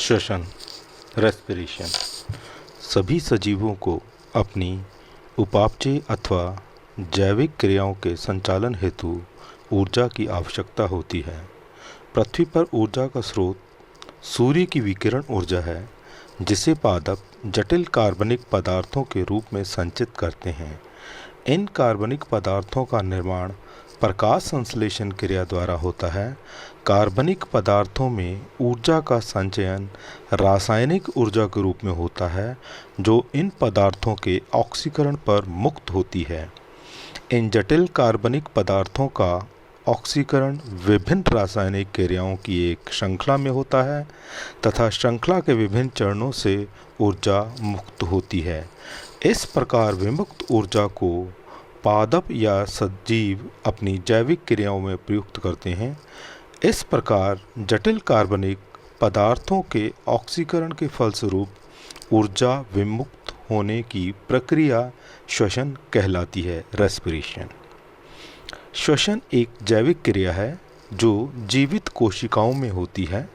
श्वसन रेस्पिरेशन सभी सजीवों को अपनी उपापचय अथवा जैविक क्रियाओं के संचालन हेतु ऊर्जा की आवश्यकता होती है। पृथ्वी पर ऊर्जा का स्रोत सूर्य की विकिरण ऊर्जा है, जिसे पादप जटिल कार्बनिक पदार्थों के रूप में संचित करते हैं। इन कार्बनिक पदार्थों का निर्माण प्रकाश संश्लेषण क्रिया द्वारा होता है। कार्बनिक पदार्थों में ऊर्जा का संचयन रासायनिक ऊर्जा के रूप में होता है, जो इन पदार्थों के ऑक्सीकरण पर मुक्त होती है। इन जटिल कार्बनिक पदार्थों का ऑक्सीकरण विभिन्न रासायनिक क्रियाओं की एक श्रृंखला में होता है तथा श्रृंखला के विभिन्न चरणों से ऊर्जा मुक्त होती है। इस प्रकार विमुक्त ऊर्जा को पादप या सजीव अपनी जैविक क्रियाओं में प्रयुक्त करते हैं। इस प्रकार जटिल कार्बनिक पदार्थों के ऑक्सीकरण के फलस्वरूप ऊर्जा विमुक्त होने की प्रक्रिया श्वसन कहलाती है, रेस्पिरेशन। श्वसन एक जैविक क्रिया है जो जीवित कोशिकाओं में होती है।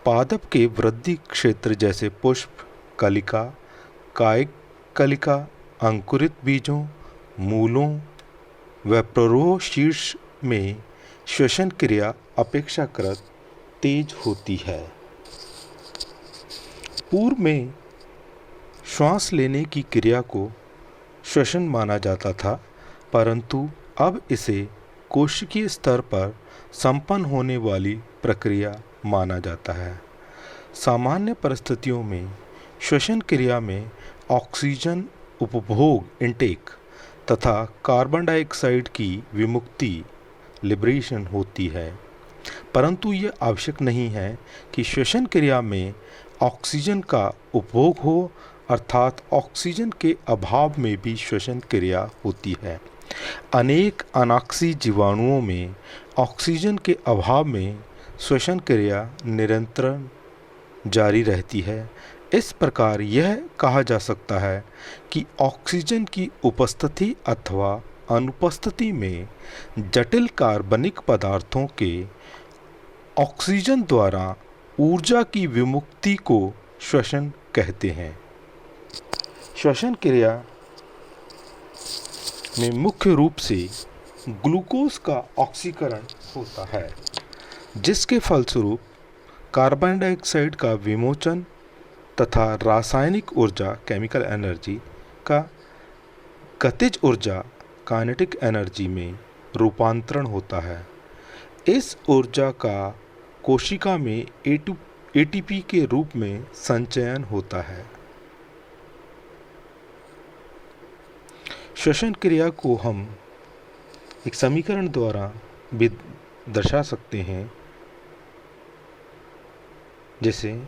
पादप के वृद्धि क्षेत्र जैसे पुष्प, कलिका, कायिक कलिका, अंकुरित बीजों, मूलों व प्ररोह शीर्ष में श्वसन क्रिया अपेक्षाकृत तेज होती है। पूर्व में श्वास लेने की क्रिया को श्वसन माना जाता था, परंतु अब इसे कोशिकीय स्तर पर संपन्न होने वाली प्रक्रिया माना जाता है। सामान्य परिस्थितियों में श्वसन क्रिया में ऑक्सीजन उपभोग इंटेक तथा कार्बन डाइऑक्साइड की विमुक्ति लिबरेशन होती है, परंतु यह आवश्यक नहीं है कि श्वसन क्रिया में ऑक्सीजन का उपभोग हो, अर्थात ऑक्सीजन के अभाव में भी श्वसन क्रिया होती है। अनेक अनाक्सी जीवाणुओं में ऑक्सीजन के अभाव में श्वसन क्रिया निरंतर जारी रहती है। इस प्रकार यह कहा जा सकता है कि ऑक्सीजन की उपस्थिति अथवा अनुपस्थिति में जटिल कार्बनिक पदार्थों के ऑक्सीजन द्वारा ऊर्जा की विमुक्ति को श्वसन कहते हैं। श्वसन क्रिया में मुख्य रूप से ग्लूकोज का ऑक्सीकरण होता है, जिसके फलस्वरूप कार्बन डाइऑक्साइड का विमोचन तथा रासायनिक ऊर्जा केमिकल एनर्जी का गतिज ऊर्जा काइनेटिक एनर्जी में रूपांतरण होता है। इस ऊर्जा का कोशिका में एटीपी के रूप में संचयन होता है। श्वसन क्रिया को हम एक समीकरण द्वारा भी दर्शा सकते हैं, जैसे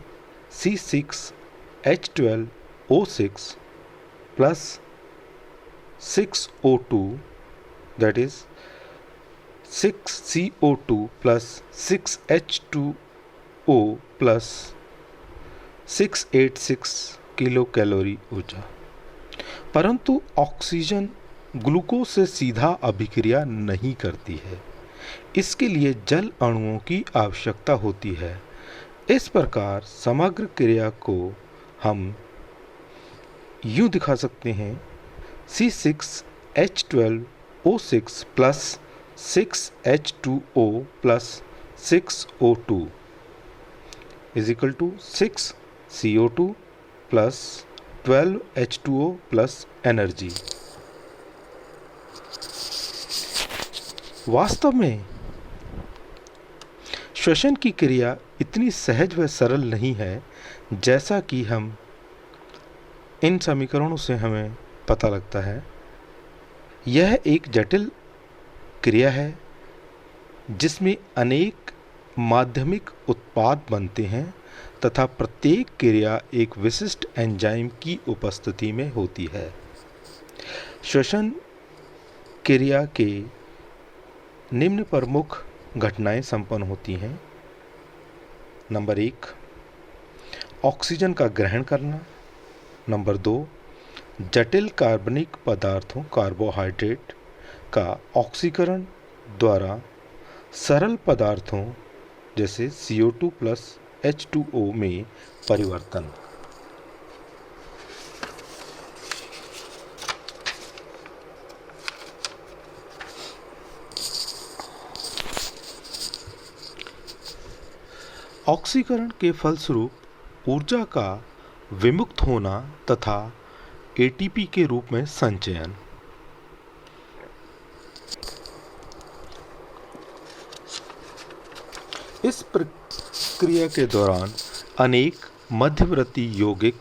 C6H12O6 plus 6O2, that is 6CO2 plus 6H2O plus 686 kilo calorie ऊर्जा। परंतु ऑक्सीजन ग्लूकोज से सीधा अभिक्रिया नहीं करती है, इसके लिए जल अणुओं की आवश्यकता होती है। इस प्रकार समग्र क्रिया को हम यूँ दिखा सकते हैं, C6H12O6 plus 6H2O plus 6O2 is equal to 6CO2 plus 12H2O plus energy. वास्तव में श्वसन की क्रिया इतनी सहज व सरल नहीं है, जैसा कि हम इन समीकरणों से हमें पता लगता है। यह एक जटिल क्रिया है जिसमें अनेक माध्यमिक उत्पाद बनते हैं तथा प्रत्येक क्रिया एक विशिष्ट एंजाइम की उपस्थिति में होती है। श्वसन क्रिया के निम्न प्रमुख घटनाएं संपन्न होती हैं। नंबर 1, ऑक्सीजन का ग्रहण करना। नंबर 2, जटिल कार्बनिक पदार्थों कार्बोहाइड्रेट का ऑक्सीकरण द्वारा सरल पदार्थों जैसे CO2 प्लस H2O में परिवर्तन। ऑक्सीकरण के फलस्वरूप ऊर्जा का विमुक्त होना तथा एटीपी के रूप में संचयन। इस प्रक्रिया के दौरान अनेक मध्यवर्ती यौगिक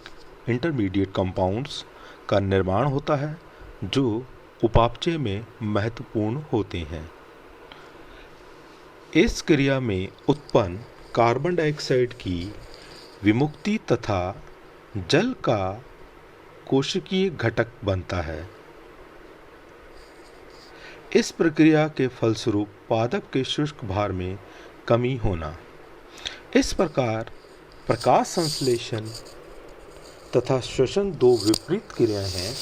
इंटरमीडिएट कंपाउंड्स का निर्माण होता है जो उपापचय में महत्वपूर्ण होते हैं। इस क्रिया में उत्पन्न कार्बन डाइऑक्साइड की विमुक्ति तथा जल का कोशिकीय घटक बनता है। इस प्रक्रिया के फलस्वरूप पादप के शुष्क भार में कमी होना। इस प्रकार प्रकाश संश्लेषण तथा श्वसन दो विपरीत क्रियाएं हैं।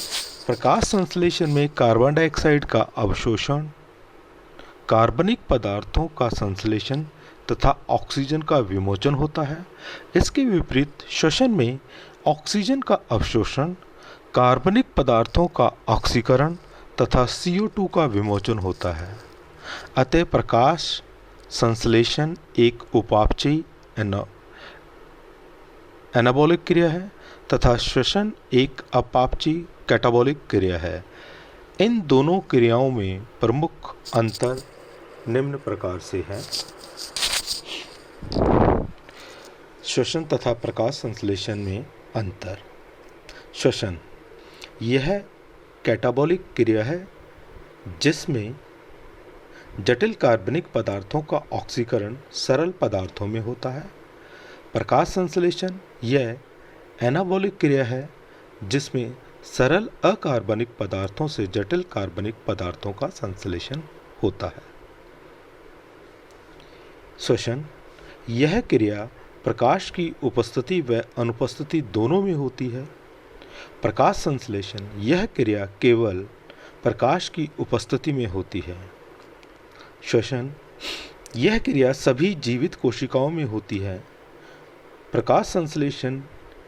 प्रकाश संश्लेषण में कार्बन डाइऑक्साइड का अवशोषण, कार्बनिक पदार्थों का संश्लेषण तथा ऑक्सीजन का विमोचन होता है। इसके विपरीत श्वसन में ऑक्सीजन का अवशोषण, कार्बनिक पदार्थों का ऑक्सीकरण तथा CO2 का विमोचन होता है। अतः प्रकाश संश्लेषण एक उपापचयी एनाबॉलिक क्रिया है तथा श्वसन एक अपापचयी कैटाबॉलिक क्रिया है। इन दोनों क्रियाओं में प्रमुख अंतर निम्न प्रकार से है। श्वसन तथा प्रकाश संश्लेषण में अंतर। श्वसन यह कैटाबॉलिक क्रिया है जिसमें जटिल कार्बनिक पदार्थों का ऑक्सीकरण सरल पदार्थों में होता है। प्रकाश संश्लेषण यह एनाबॉलिक क्रिया है जिसमें सरल अकार्बनिक पदार्थों से जटिल कार्बनिक पदार्थों का संश्लेषण होता है। श्वसन यह क्रिया प्रकाश की उपस्थिति व अनुपस्थिति दोनों में होती है। प्रकाश संश्लेषण यह क्रिया केवल प्रकाश की उपस्थिति में होती है। श्वसन यह क्रिया सभी जीवित कोशिकाओं में होती है। प्रकाश संश्लेषण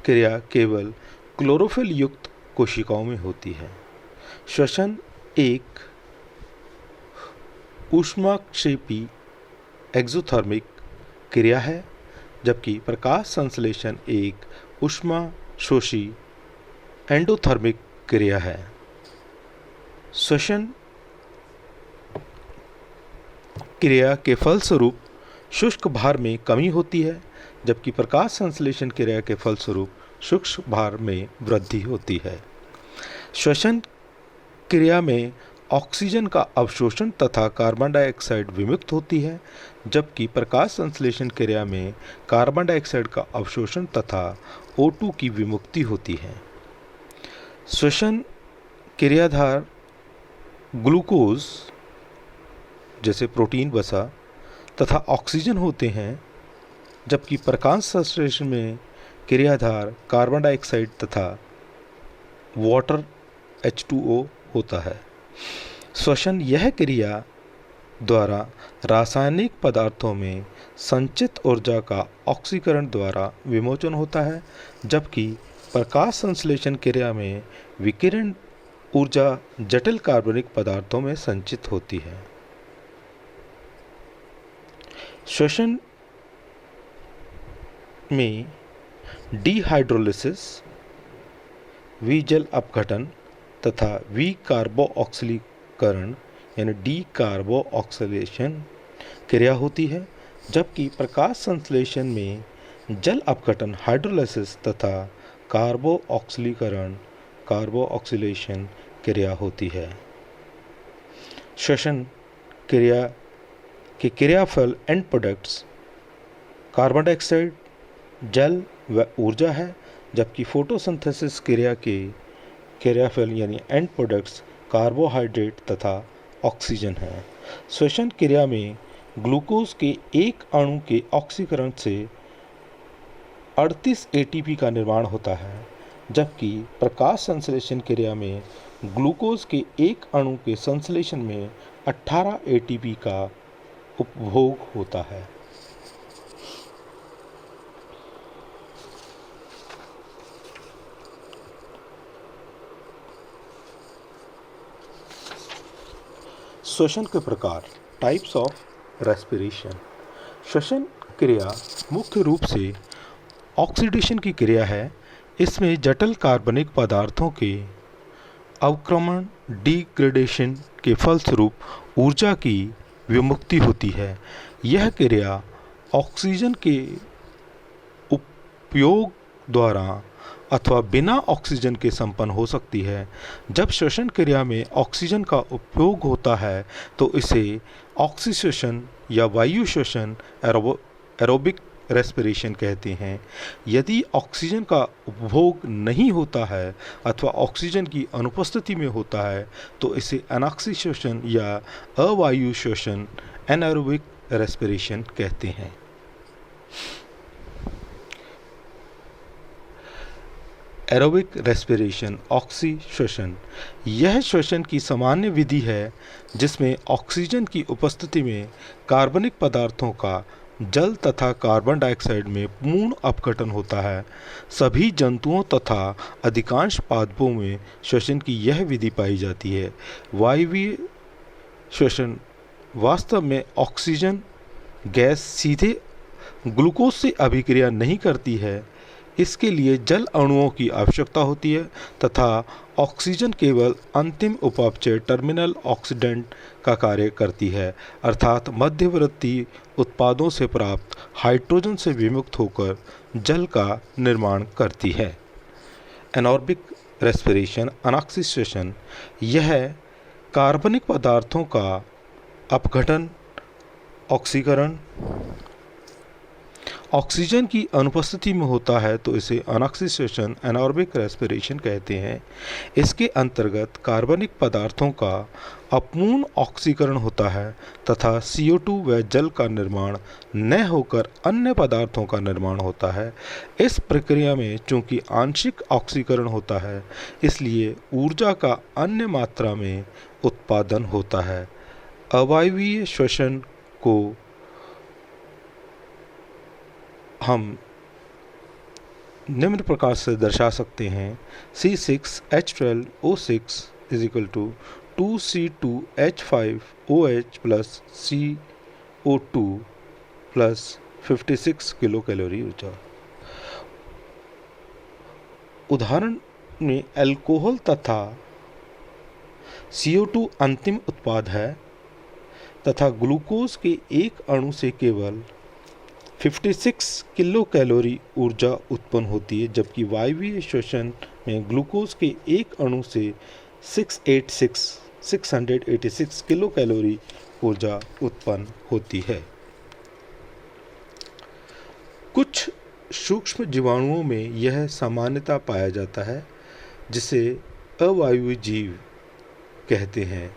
क्रिया केवल क्लोरोफिल युक्त कोशिकाओं में होती है। श्वसन एक ऊष्माक्षेपी एक्सोथर्मिक क्रिया है जबकि प्रकाश संश्लेषण एक ऊष्माशोषी एंडोथर्मिक क्रिया है। श्वसन क्रिया के फलस्वरूप शुष्क भार में कमी होती है जबकि प्रकाश संश्लेषण क्रिया के फलस्वरूप शुष्क भार में वृद्धि होती है। श्वसन क्रिया में ऑक्सीजन का अवशोषण तथा कार्बन डाइऑक्साइड विमुक्त होती है जबकि प्रकाश संश्लेषण क्रिया में कार्बन डाइऑक्साइड का अवशोषण तथा O2 की विमुक्ति होती है। श्वसन क्रियाधार ग्लूकोज जैसे प्रोटीन वसा तथा ऑक्सीजन होते हैं जबकि प्रकाश संश्लेषण में क्रियाधार कार्बन डाइऑक्साइड तथा वाटर H2O होता है। श्वसन यह क्रिया द्वारा रासायनिक पदार्थों में संचित ऊर्जा का ऑक्सीकरण द्वारा विमोचन होता है जबकि प्रकाश संश्लेषण क्रिया में विकिरण ऊर्जा जटिल कार्बनिक पदार्थों में संचित होती है। श्वसन में डिहाइड्रोलिसिस, विजल अपघटन तथा विकार्बोक्सिलीकरण यानी डीकार्बोक्सिलेशन क्रिया होती है जबकि प्रकाश संश्लेषण में जल अपघटन हाइड्रोलिसिस तथा कार्बोक्सिलेशन क्रिया होती है। श्वसन क्रिया के क्रियाफल एंड प्रोडक्ट्स कार्बन डाइऑक्साइड, जल व ऊर्जा है जबकि फोटोसिंथेसिस क्रिया के क्रियाफल यानी एंड प्रोडक्ट्स कार्बोहाइड्रेट तथा ऑक्सीजन है। श्वसन क्रिया में ग्लूकोज के एक अणु के ऑक्सीकरण से 38 ATP का निर्माण होता है जबकि प्रकाश संश्लेषण क्रिया में ग्लूकोज के एक अणु के संश्लेषण में 18 ATP का उपभोग होता है। श्वसन के प्रकार, टाइप्स ऑफ रेस्पिरेशन। श्वसन क्रिया मुख्य रूप से ऑक्सीडेशन की क्रिया है। इसमें जटिल कार्बनिक पदार्थों के अवक्रमण डिग्रेडेशन के फलस्वरूप ऊर्जा की विमुक्ति होती है। यह क्रिया ऑक्सीजन के उपयोग द्वारा अथवा बिना ऑक्सीजन के संपन्न हो सकती है। जब श्वसन क्रिया में ऑक्सीजन का उपयोग होता है तो इसे ऑक्सीश्वसन या वायु श्वसन एरोबिक रेस्पिरेशन कहते हैं। यदि ऑक्सीजन का उपभोग नहीं होता है अथवा ऑक्सीजन की अनुपस्थिति में होता है तो इसे अनाक्सी श्वसन या अवायु श्वसन एनारोबिक रेस्पिरेशन कहते हैं। एरोबिक रेस्पिरेशन, ऑक्सी श्वसन, यह श्वसन की सामान्य विधि है जिसमें ऑक्सीजन की उपस्थिति में कार्बनिक पदार्थों का जल तथा कार्बन डाइऑक्साइड में पूर्ण अपघटन होता है। सभी जंतुओं तथा अधिकांश पादपों में श्वसन की यह विधि पाई जाती है। वायवीय श्वसन वास्तव में ऑक्सीजन गैस सीधे ग्लूकोज से अभिक्रिया नहीं करती है। इसके लिए जल अणुओं की आवश्यकता होती है तथा ऑक्सीजन केवल अंतिम उपापचय टर्मिनल ऑक्सीडेंट का कार्य करती है, अर्थात मध्यवर्ती उत्पादों से प्राप्त हाइड्रोजन से विमुक्त होकर जल का निर्माण करती है। एनारोबिक रेस्पिरेशन, अनाक्सी श्वसन, यह कार्बनिक पदार्थों का अपघटन, ऑक्सीकरण ऑक्सीजन की अनुपस्थिति में होता है तो इसे अनाक्सी श्वसन एनारोबिक रेस्पिरेशन कहते हैं। इसके अंतर्गत कार्बनिक पदार्थों का अपूर्ण ऑक्सीकरण होता है तथा CO2 व जल का निर्माण न होकर अन्य पदार्थों का निर्माण होता है। इस प्रक्रिया में चूंकि आंशिक ऑक्सीकरण होता है इसलिए ऊर्जा का अन्य मात्रा में उत्पादन होता है। अवायवीय श्वसन को हम निम्न प्रकार से दर्शा सकते हैं। C6H12O6 = 2C2H5OH plus CO2 plus 56 kilo calorie ऊर्जा। उदाहरण में अल्कोहल तथा CO2 अंतिम उत्पाद है तथा ग्लूकोज के एक अणु से केवल 56 किलो कैलोरी ऊर्जा उत्पन्न होती है, जबकि वायवीय श्वसन में ग्लूकोज के एक अणु से 686 किलो कैलोरी ऊर्जा उत्पन्न होती है। कुछ सूक्ष्म जीवाणुओं में यह सामान्यता पाया जाता है जिसे अवायवीय जीव कहते हैं।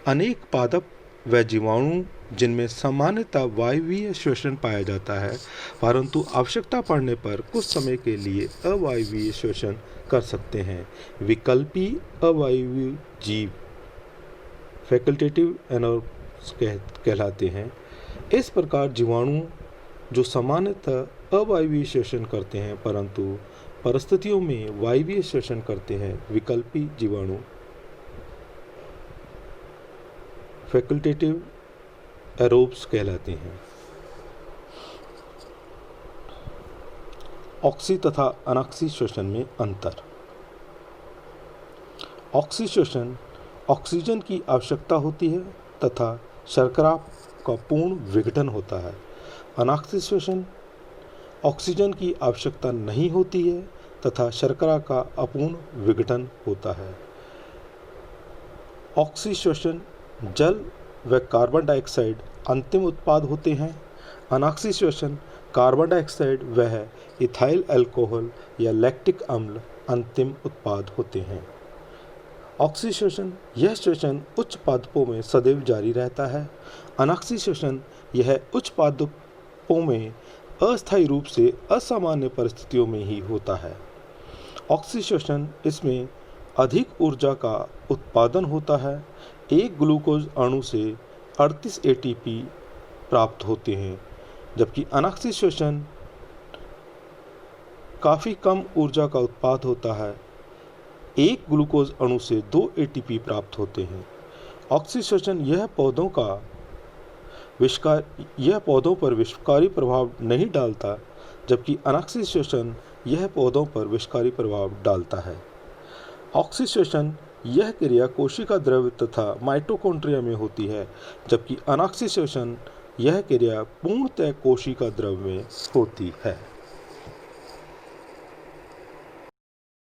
अनेक पादप व जीवाणु जिनमें सामान्यतः वायवीय श्वसन पाया जाता है, परंतु आवश्यकता पड़ने पर कुछ समय के लिए अवायवीय श्वसन कर सकते हैं। विकल्पी अवायवीय जीव फैकल्टेटिव एनारोब्स कहलाते हैं। इस प्रकार जीवाणु जो सामान्यतः अवायवीय श्वसन करते हैं परंतु परिस्थितियों में वायवीय श्वसन करते हैं, विकल्पी जीवाणु फैकल्टेटिव एरोब्स कहलाते हैं। ऑक्सी तथा अनाक्सी श्वसन में अंतर। ऑक्सी श्वसन ऑक्सीजन की आवश्यकता होती है तथा शर्करा का पूर्ण विघटन होता है। अनाक्सी श्वसन ऑक्सीजन की आवश्यकता नहीं होती है तथा शर्करा का अपूर्ण विघटन होता है। ऑक्सी श्वसन जल व कार्बन डाइऑक्साइड अंतिम उत्पाद होते हैं। अनाक्सी श्वसन कार्बन डाइऑक्साइड व इथाइल अल्कोहल या लैक्टिक अम्ल अंतिम उत्पाद होते हैं। ऑक्सी श्वसन यह श्वसन उच्च पादपों में सदैव जारी रहता है। अनाक्सी श्वसन यह उच्च पादपों में अस्थायी रूप से असामान्य परिस्थितियों में ही होता है। ऑक्सी श्वसन इसमें अधिक ऊर्जा का उत्पादन होता है। एक ग्लूकोज अणु से 38 ATP प्राप्त होते हैं, जबकि अनाक्सी श्वसन काफ़ी कम ऊर्जा का उत्पाद होता है। एक ग्लूकोज अणु से 2 ATP प्राप्त होते हैं। ऑक्सीजन यह पौधों पर विषकारी प्रभाव नहीं डालता, जबकि अनॉक्सीजन यह पौधों पर विषकारी प्रभाव डालता है। ऑक्सीजन यह क्रिया कोशिका द्रव्य तथा माइटोकॉन्ड्रिया में होती है, जबकि अनॉक्सीजन यह क्रिया पूर्णतः कोशिका द्रव्य में होती है।